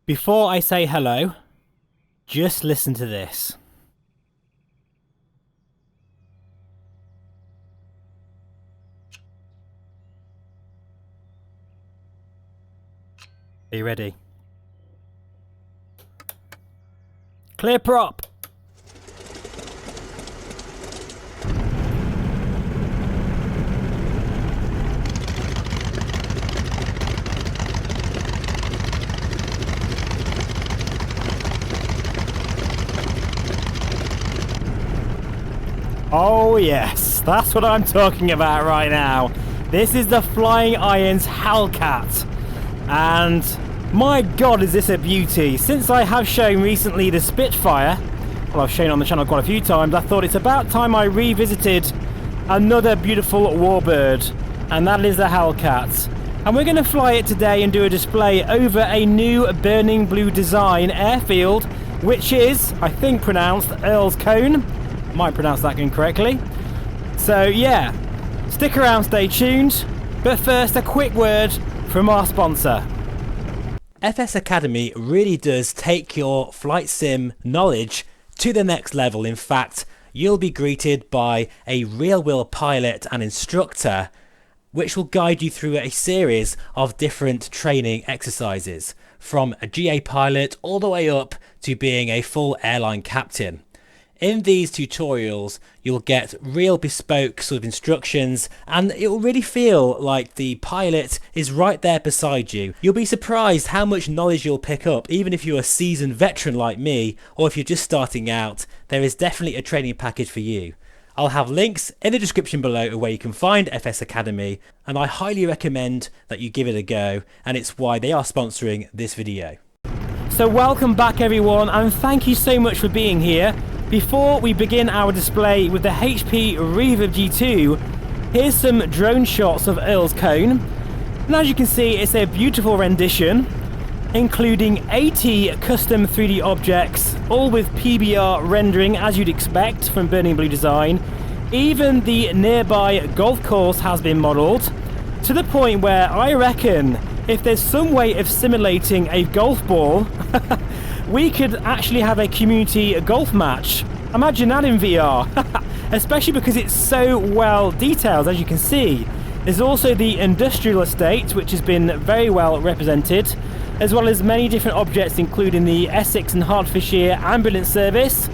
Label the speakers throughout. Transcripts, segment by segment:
Speaker 1: Before I say hello, just listen to this. Are you ready? Clear prop! Oh yes, that's what I'm talking about right now. This is the Flying Irons Hellcat. And my god, is this a beauty. Since I have shown recently the Spitfire, well, I've shown on the channel quite a few times, I thought it's about time I revisited another beautiful warbird, and that is the Hellcat. And we're going to fly it today and do a display over a new burning blue design airfield, which is, I think, pronounced Earl's Colne. Might pronounce that incorrectly. So yeah, stick around, stay tuned. But first, a quick word from our sponsor. FS Academy really does take your flight sim knowledge to the next level. In fact, you'll be greeted by a real pilot and instructor, which will guide you through a series of different training exercises, from a GA pilot all the way up to being a full airline captain. In these tutorials, you'll get real bespoke sort of instructions, and it will really feel like the pilot is right there beside you. You'll be surprised how much knowledge you'll pick up, even if you're a seasoned veteran like me, or if you're just starting out. There is definitely a training package for you. I'll have links in the description below where you can find FS Academy, and I highly recommend that you give it a go, and it's why they are sponsoring this video. So welcome back everyone, and thank you so much for being here. Before we begin our display with the HP Reverb G2, here's some drone shots of Earl's Colne. And as you can see, it's a beautiful rendition, including 80 custom 3D objects, all with PBR rendering as you'd expect from Burning Blue Design. Even the nearby golf course has been modelled, to the point where I reckon if there's some way of simulating a golf ball, we could actually have a community golf match. Imagine that in VR, especially because it's so well detailed, as you can see. There's also the industrial estate, which has been very well represented, as well as many different objects, including the Essex and Hertfordshire ambulance service.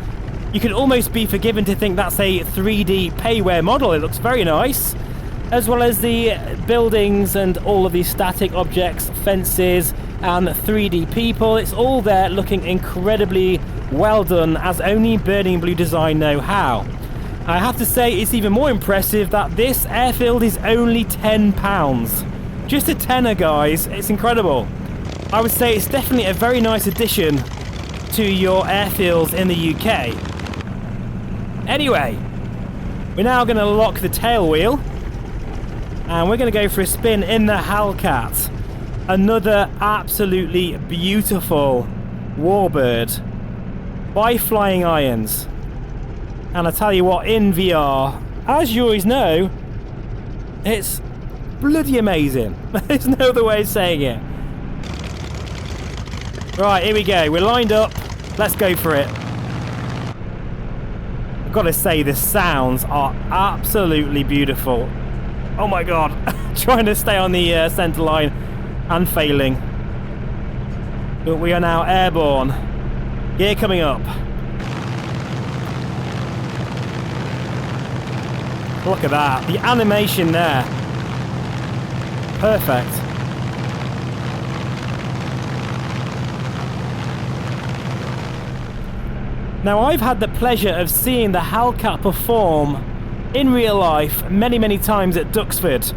Speaker 1: You could almost be forgiven to think that's a 3D payware model. It looks very nice. As well as the buildings and all of these static objects, fences, and 3D people. It's all there looking incredibly well done, as only Burning Blue Design know how. I have to say, it's even more impressive that this airfield is only £10. Just a tenner, guys. It's incredible. I would say it's definitely a very nice addition to your airfields in the UK. Anyway, we're now going to lock the tail wheel, and we're going to go for a spin in the Hellcat. Another absolutely beautiful warbird by Flying Irons. And I tell you what, in VR, as you always know, it's bloody amazing. There's no other way of saying it. Right, here we go. We're lined up. Let's go for it. I've got to say, the sounds are absolutely beautiful. Oh my god. Trying to stay on the centre line and failing. But we are now airborne. Gear coming up. Look at that. The animation there. Perfect. Now, I've had the pleasure of seeing the Hellcat perform in real life many times at Duxford,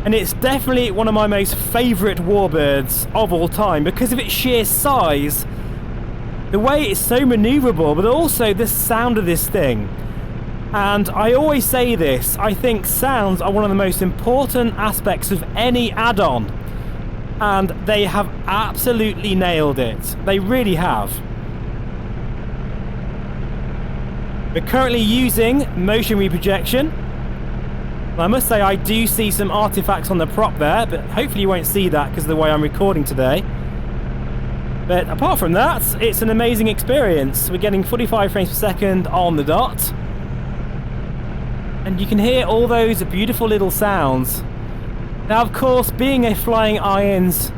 Speaker 1: and it's definitely one of my most favourite warbirds of all time because of its sheer size, the way it's so manoeuvrable, but also the sound of this thing. And I always say this, I think sounds are one of the most important aspects of any add-on, and they have absolutely nailed it. They really have. We're currently using motion reprojection. I must say I do see some artifacts on the prop there, but hopefully you won't see that because of the way I'm recording today. But apart from that, it's an amazing experience. We're getting 45 frames per second on the dot. And you can hear all those beautiful little sounds. Now, of course, being a Flying Irons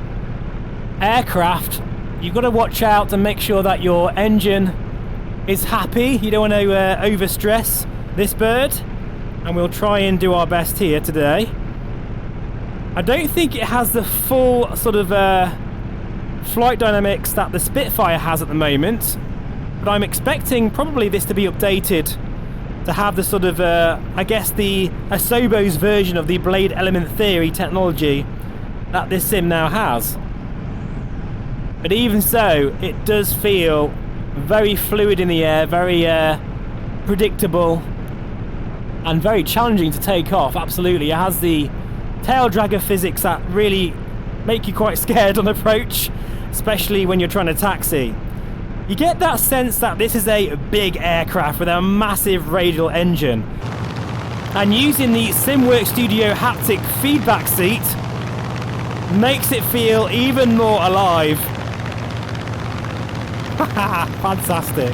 Speaker 1: aircraft, you've got to watch out and make sure that your engine is happy. You don't want to overstress this bird. And we'll try and do our best here today. I don't think it has the full sort of flight dynamics that the Spitfire has at the moment, but I'm expecting probably this to be updated to have the sort of, I guess, the Asobo's version of the blade element theory technology that this sim now has. But even so, it does feel very fluid in the air, very predictable, and very challenging to take off. Absolutely, it has the tail dragger physics that really make you quite scared on approach, especially when you're trying to taxi. You get that sense that this is a big aircraft with a massive radial engine, and using the SimWorks Studio haptic feedback seat makes it feel even more alive. Fantastic.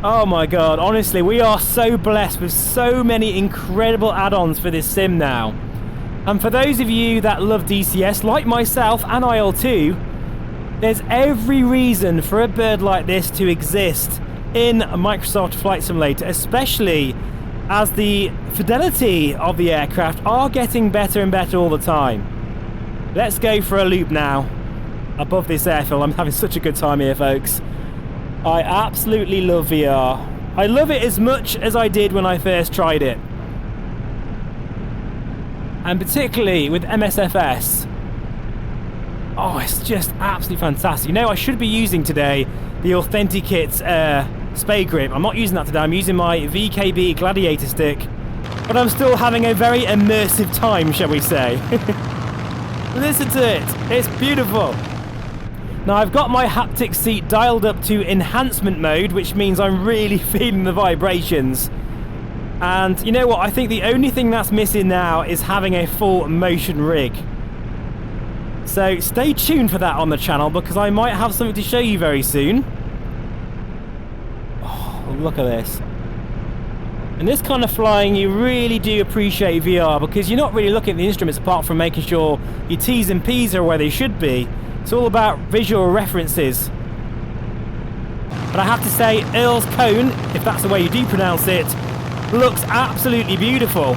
Speaker 1: Oh my god, honestly, we are so blessed with so many incredible add-ons for this sim now. And for those of you that love DCS, like myself and IL2, there's every reason for a bird like this to exist in a Microsoft Flight Simulator, especially as the fidelity of the aircraft are getting better and better all the time. Let's go for a loop now above this airfield. I'm having such a good time here, folks. I absolutely love VR. I love it as much as I did when I first tried it. And particularly with Msfs. Oh, it's just absolutely fantastic. You know, I should be using today the Authenticate Spay Grip. I'm not using that today. I'm using my VKB Gladiator stick. But I'm still having a very immersive time, shall we say. Listen to it. It's beautiful. Now, I've got my haptic seat dialed up to enhancement mode, which means I'm really feeling the vibrations. And you know what? I think the only thing that's missing now is having a full motion rig. So stay tuned for that on the channel, because I might have something to show you very soon. Oh, look at this. And this kind of flying, you really do appreciate VR, because you're not really looking at the instruments apart from making sure your T's and P's are where they should be. It's all about visual references. But I have to say, Earl's Colne, if that's the way you do pronounce it, looks absolutely beautiful.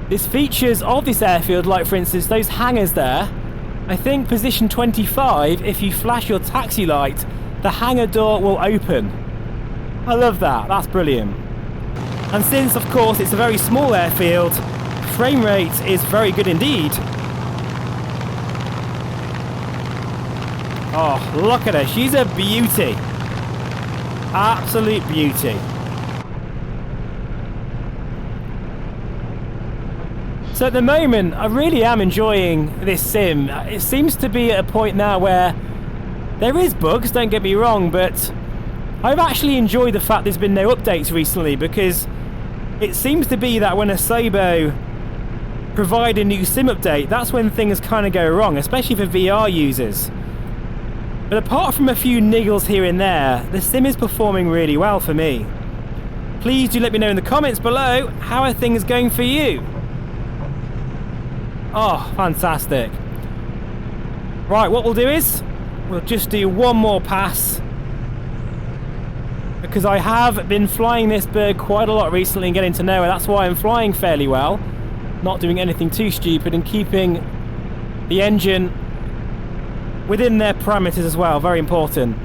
Speaker 1: There's features of this airfield, like for instance those hangars there. I think position 25, if you flash your taxi light, the hangar door will open. I love that, that's brilliant. And since of course it's a very small airfield, frame rate is very good indeed. Oh, look at her, she's a beauty. Absolute beauty. So at the moment, I really am enjoying this sim. It seems to be at a point now where there is bugs, don't get me wrong, but I've actually enjoyed the fact there's been no updates recently, because it seems to be that when Asobo provide a new sim update, that's when things kind of go wrong, especially for VR users. But apart from a few niggles here and there, the sim is performing really well for me. Please do let me know in the comments below, how are things going for you? Oh, fantastic. Right, what we'll do is, we'll just do one more pass, because I have been flying this bird quite a lot recently and getting to know it. That's why I'm flying fairly well, not doing anything too stupid, and keeping the engine within their parameters as well, very important.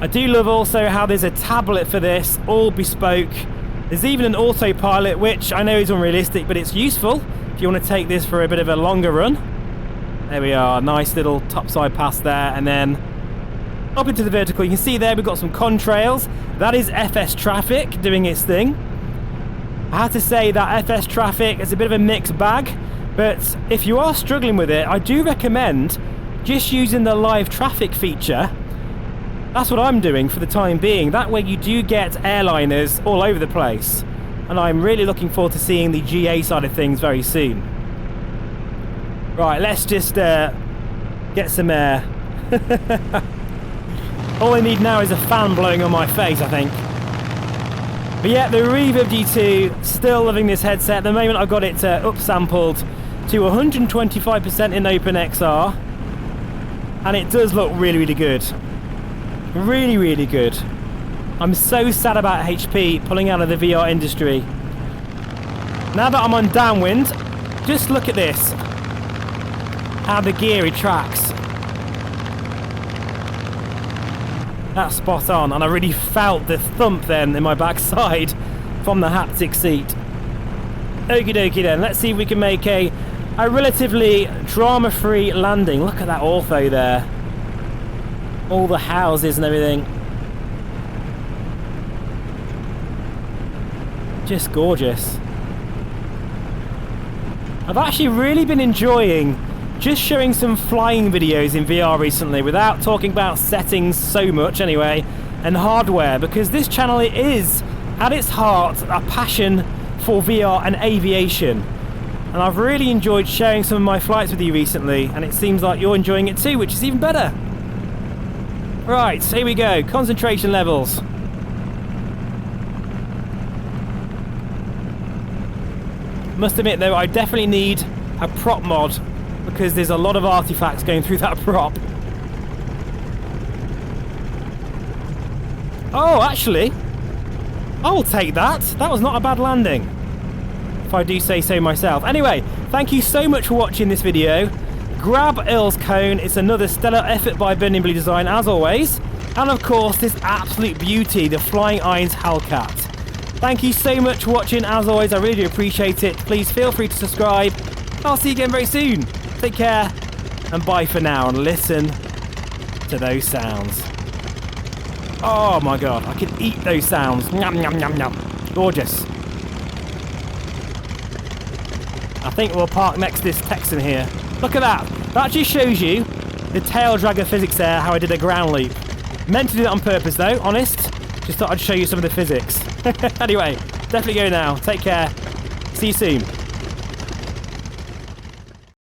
Speaker 1: I do love also how there's a tablet for this, all bespoke. There's even an autopilot, which I know is unrealistic, but it's useful if you want to take this for a bit of a longer run. There we are, nice little topside pass there, and then up into the vertical. You can see there we've got some contrails. That is FS traffic doing its thing. I have to say that FS traffic is a bit of a mixed bag, but if you are struggling with it, I do recommend just using the live traffic feature. That's what I'm doing for the time being. That way you do get airliners all over the place. And I'm really looking forward to seeing the GA side of things very soon. Right, let's just get some air. All I need now is a fan blowing on my face, I think. But yeah, the Reverb G2, still loving this headset. At the moment I've got it upsampled to 125% in OpenXR. And it does look really, really good. Really, really good. I'm so sad about HP pulling out of the VR industry. Now that I'm on downwind, just look at this. How the gear retracts. That's spot on, and I really felt the thump then in my backside from the haptic seat. Okie dokie then, let's see if we can make a relatively drama-free landing. Look at that ortho there. All the houses and everything. Just gorgeous. I've actually really been enjoying just showing some flying videos in VR recently without talking about settings so much anyway, and hardware, because this channel is at its heart a passion for VR and aviation. And I've really enjoyed sharing some of my flights with you recently, and it seems like you're enjoying it too, which is even better. Right, here we go, concentration levels. Must admit though, I definitely need a prop mod, because there's a lot of artifacts going through that prop. Oh, actually, I'll take that. That was not a bad landing, if I do say so myself. Anyway, thank you so much for watching this video. Grab Earl's Colne. It's another stellar effort by Burning Blue Design, as always. And of course, this absolute beauty, the Flying Irons Hellcat. Thank you so much for watching, as always. I really do appreciate it. Please feel free to subscribe. I'll see you again very soon. Take care, and bye for now, and listen to those sounds. Oh my god, I can eat those sounds. Yum, yum, yum, yum. Gorgeous. I think we'll park next to this Texan here. Look at that. That actually shows you the tail dragger physics there, how I did a ground loop. Meant to do that on purpose though, honest. Just thought I'd show you some of the physics. Anyway, definitely go now. Take care. See you soon.